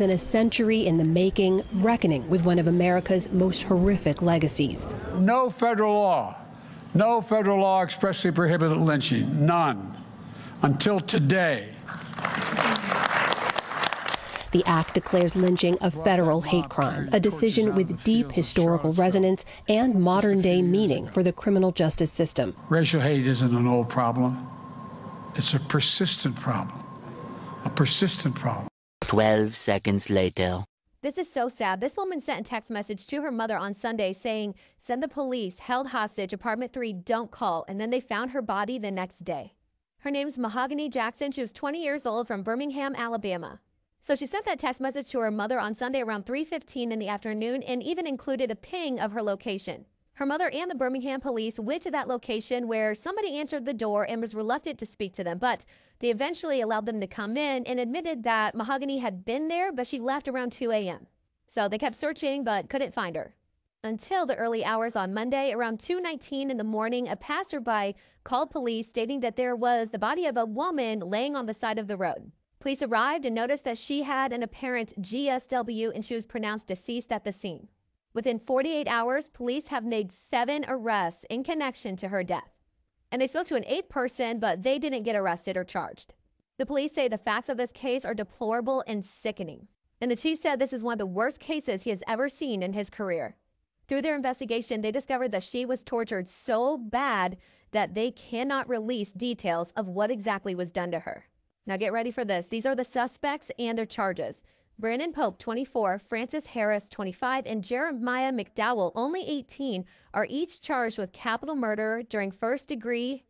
than a century in the making, reckoning with one of America's most horrific legacies. No federal law expressly prohibited lynching. None. Until today. The act declares lynching a federal hate crime, a decision with deep historical resonance and modern-day meaning for the criminal justice system. Racial hate isn't an old problem. It's a persistent problem. A persistent problem. 12 seconds later. This is so sad. This woman sent a text message to her mother on Sunday saying, "Send the police, held hostage, apartment 3, don't call." And then they found her body the next day. Her name's Mahogany Jackson. She was 20 years old from Birmingham, Alabama. So she sent that text message to her mother on Sunday around 3:15 in the afternoon and even included a ping of her location. Her mother and the Birmingham police went to that location where somebody answered the door and was reluctant to speak to them, but they eventually allowed them to come in and admitted that Mahogany had been there, but she left around 2 a.m. So they kept searching but couldn't find her. Until the early hours on Monday, around 2:19 in the morning, a passerby called police stating that there was the body of a woman laying on the side of the road. Police arrived and noticed that she had an apparent GSW and she was pronounced deceased at the scene. Within 48 hours, police have made 7 arrests in connection to her death. And they spoke to an 8th person, but they didn't get arrested or charged. The police say the facts of this case are deplorable and sickening. And the chief said this is one of the worst cases he has ever seen in his career. Through their investigation, they discovered that she was tortured so bad that they cannot release details of what exactly was done to her. Now get ready for this. These are the suspects and their charges. Brandon Pope, 24, Francis Harris, 25, and Jeremiah McDowell, only 18, are each charged with capital murder during first-degree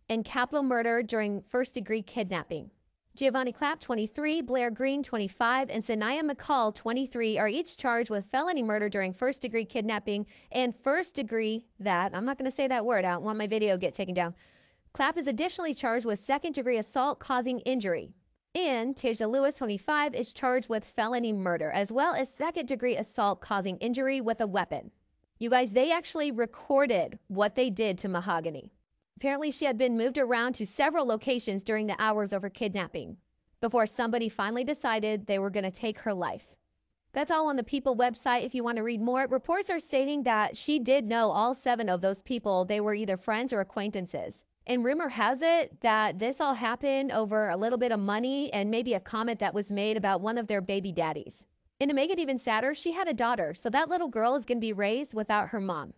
and capital murder during first-degree kidnapping. Giovanni Clapp, 23, Blair Green, 25, and Sanaya McCall, 23, are each charged with felony murder during first-degree kidnapping and first-degree I'm not going to say that word. I don't want my video to get taken down. Clapp is additionally charged with second-degree assault causing injury. And Tasia Lewis, 25, is charged with felony murder, as well as second-degree assault causing injury with a weapon. You guys, they actually recorded what they did to Mahogany. Apparently, she had been moved around to several locations during the hours of her kidnapping, before somebody finally decided they were going to take her life. That's all on the People website if you want to read more. Reports are stating that she did know all 7 of those people. They were either friends or acquaintances. And rumor has it that this all happened over a little bit of money and maybe a comment that was made about one of their baby daddies. And to make it even sadder, she had a daughter, so that little girl is going to be raised without her mom.